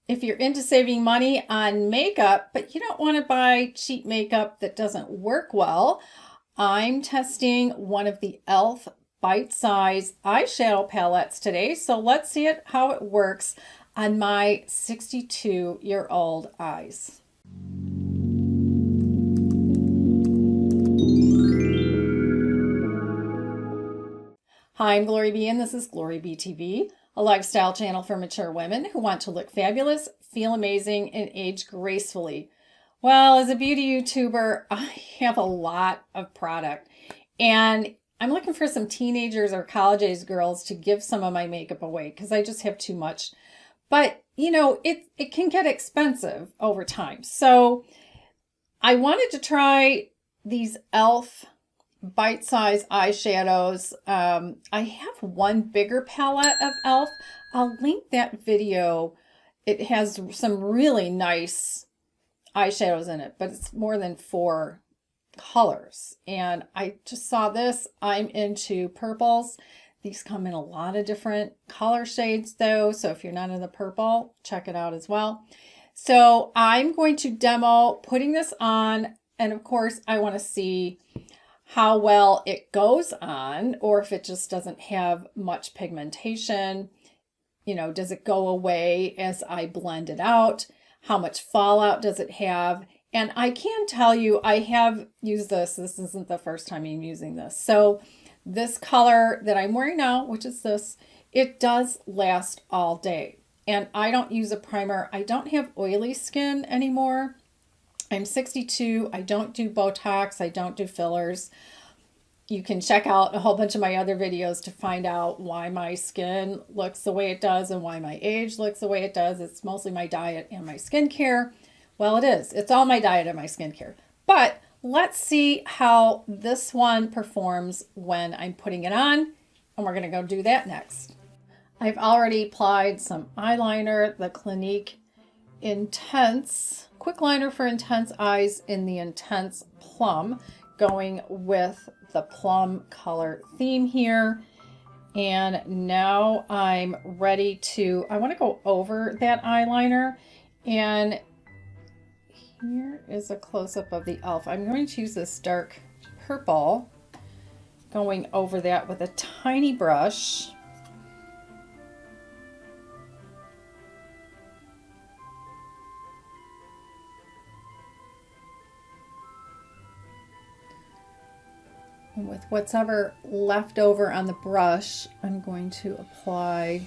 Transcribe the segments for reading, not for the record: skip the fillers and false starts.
If you're into saving money on makeup, but you don't want to buy cheap makeup that doesn't work well, I'm testing one of the e.l.f. bite-size eyeshadow palettes today. So let's see how it works on my 62-year-old eyes. Hi, I'm GloryB and this is GloryB-TV, a lifestyle channel for mature women who want to look fabulous, feel amazing, and age gracefully. Well, as a beauty YouTuber, I have a lot of product and I'm looking for some teenagers or college age girls to give some of my makeup away because I just have too much. But you know, it can get expensive over time. So I wanted to try these e.l.f. bite-size eyeshadows. I have one bigger palette of e.l.f. I'll link that video. It has some really nice eyeshadows in it, but it's more than 4 colors. And I just saw this. I'm into purples. These come in a lot of different color shades though, so if you're not in the purple, check it out as well. So I'm going to demo putting this on, and of course I want to see how well it goes on, or if it just doesn't have much pigmentation. You know, does it go away as I blend it out? How much fallout does it have? And I can tell you, I have used this. This isn't the first time I'm using this. So this color that I'm wearing now, which is this, it does last all day. And I don't use a primer. I don't have oily skin anymore. I'm 62. I don't do Botox. I don't do fillers. You can check out a whole bunch of my other videos to find out why my skin looks the way it does and why my age looks the way it does. It's mostly my diet and my skincare. Well, it is. It's all my diet and my skincare. But let's see how this one performs when I'm putting it on. And we're going to go do that next. I've already applied some eyeliner, the Clinique Intense Quick Liner for Intense Eyes in the Intense Plum, going with the plum color theme here. And now I'm ready to, I want to go over that eyeliner, and here is a close-up of the e.l.f. I'm going to use this dark purple, going over that with a tiny brush. And with what's ever left over on the brush, I'm going to apply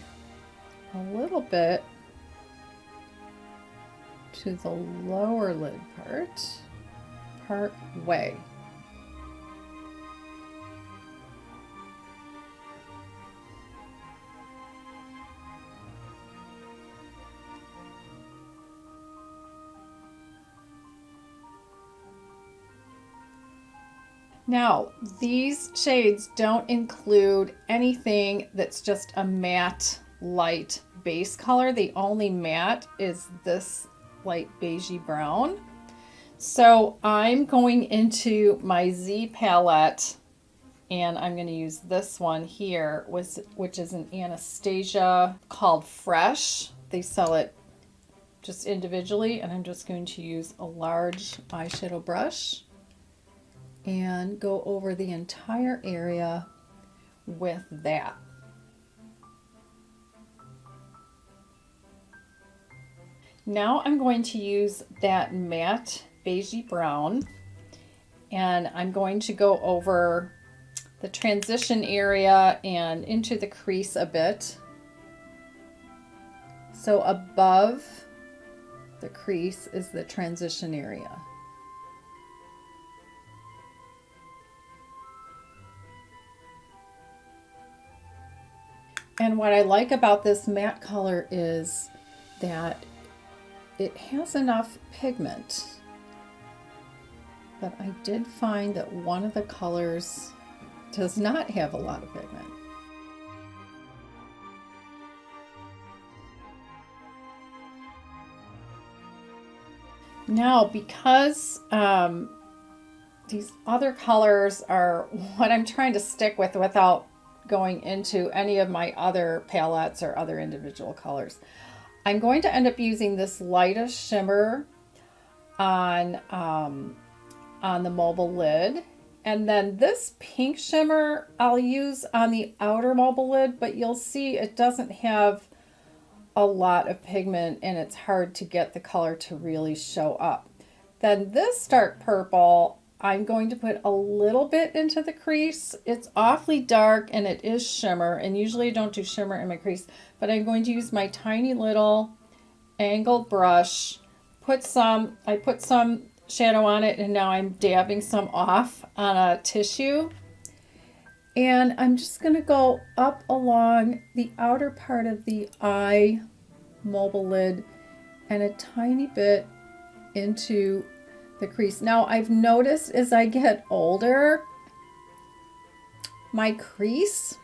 a little bit to the lower lid part way. Now, these shades don't include anything that's just a matte light base color. The only matte is this light beigey brown. So I'm going into my Z palette, and I'm going to use this one here, which is an Anastasia called Fresh. They sell it just individually, and I'm just going to use a large eyeshadow brush and go over the entire area with that. Now I'm going to use that matte beigey brown, and I'm going to go over the transition area and into the crease a bit. So above the crease is the transition area. And what I like about this matte color is that it has enough pigment, but I did find that one of the colors does not have a lot of pigment. Now, because these other colors are what I'm trying to stick with without going into any of my other palettes or other individual colors, I'm going to end up using this lightest shimmer on the mobile lid. And then this pink shimmer I'll use on the outer mobile lid, but you'll see it doesn't have a lot of pigment and it's hard to get the color to really show up. Then this dark purple, I'm going to put a little bit into the crease. It's awfully dark and it is shimmer, and usually I don't do shimmer in my crease, but I'm going to use my tiny little angled brush. I put some shadow on it, and now I'm dabbing some off on a tissue. And I'm just going to go up along the outer part of the eye mobile lid and a tiny bit into the crease. Now I've noticed as I get older, my crease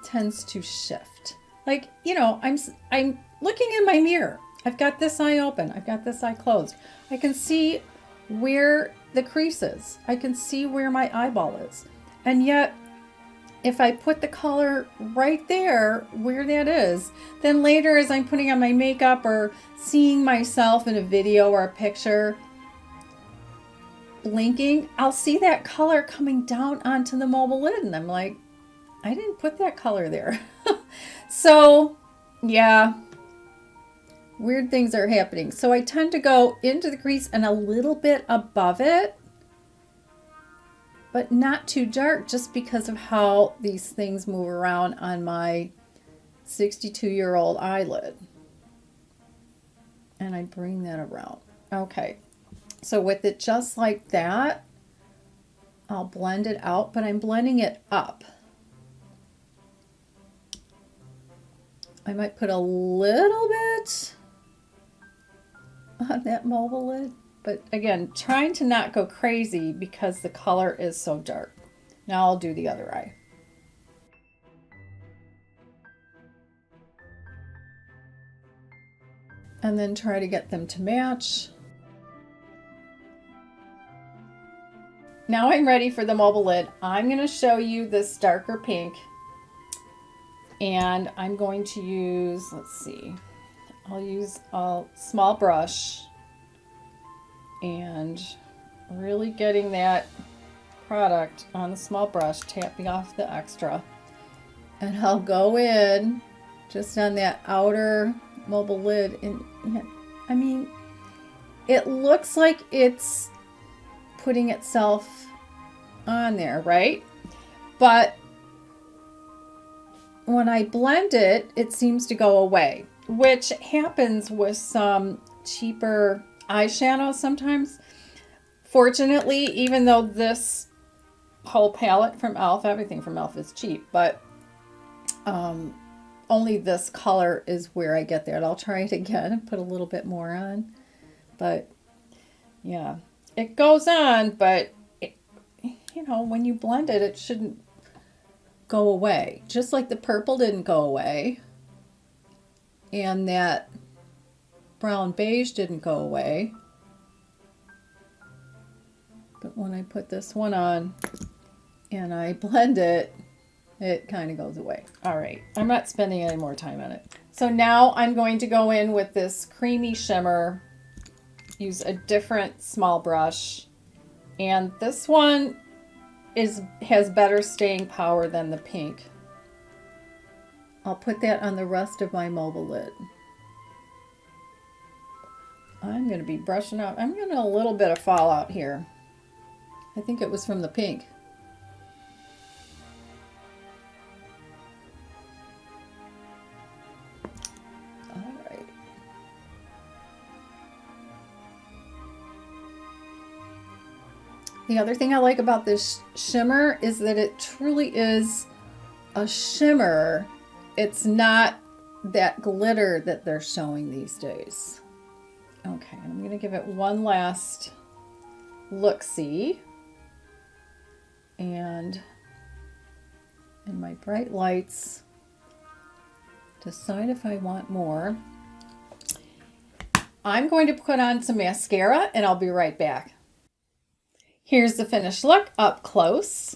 tends to shift. Like, you know, I'm looking in my mirror. I've got this eye open. I've got this eye closed. I can see where the crease is. I can see where my eyeball is. And yet, if I put the color right there where that is, then later as I'm putting on my makeup or seeing myself in a video or a picture, blinking, I'll see that color coming down onto the mobile lid. And I'm like, I didn't put that color there. So, yeah. Weird things are happening. So I tend to go into the crease and a little bit above it, but not too dark, just because of how these things move around on my 62-year-old eyelid. And I bring that around. Okay, so with it just like that, I'll blend it out, but I'm blending it up. I might put a little bit on that mobile lid, but again, trying to not go crazy because the color is so dark. Now I'll do the other eye. And then try to get them to match. Now I'm ready for the mobile lid. I'm going to show you this darker pink, and I'm going to use, let's see, I'll use a small brush and really getting that product on the small brush, tapping off the extra. And I'll go in just on that outer mobile lid. And I mean, it looks like it's putting itself on there, right? But when I blend it, it seems to go away, which happens with some cheaper eyeshadows sometimes. Fortunately, even though this whole palette from e.l.f., everything from e.l.f. is cheap, but only this color is where I get that. I'll try it again and put a little bit more on. But yeah, it goes on, but you know, when you blend it, it shouldn't go away. Just like the purple didn't go away, and that brown beige didn't go away. But when I put this one on and I blend it, it kind of goes away. All right, I'm not spending any more time on it. So now I'm going to go in with this creamy shimmer, use a different small brush, and this one has better staying power than the pink. I'll put that on the rest of my mobile lid. I'm going to be brushing out. I'm getting a little bit of fallout here. I think it was from the pink. All right. The other thing I like about this shimmer is that it truly is a shimmer. It's not that glitter that they're showing these days. Okay, I'm going to give it one last look-see. And in my bright lights, decide if I want more. I'm going to put on some mascara and I'll be right back. Here's the finished look up close.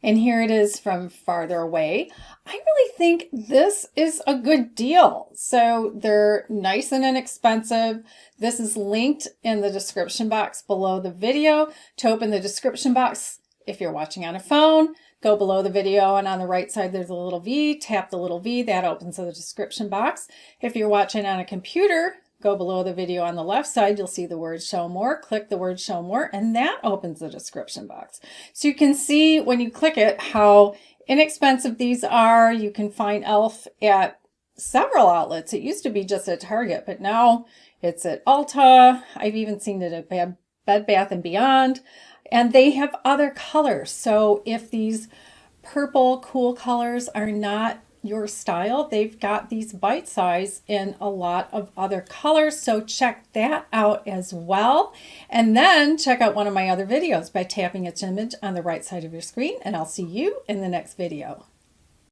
And here it is from farther away. I really think this is a good deal. So they're nice and inexpensive. This is linked in the description box below the video. To open the description box, if you're watching on a phone, go below the video, and on the right side there's a little V. Tap the little V, that opens the description box. If you're watching on a computer, go below the video on the left side, you'll see the word show more. Click the word show more, and that opens the description box. So you can see when you click it how inexpensive these are. You can find e.l.f. at several outlets. It used to be just at Target, but now it's at Ulta. I've even seen it at Bed Bath & Beyond. And they have other colors. So if these purple cool colors are not your style, they've got these bite size in a lot of other colors. So check that out as well. And then check out one of my other videos by tapping its image on the right side of your screen. And I'll see you in the next video.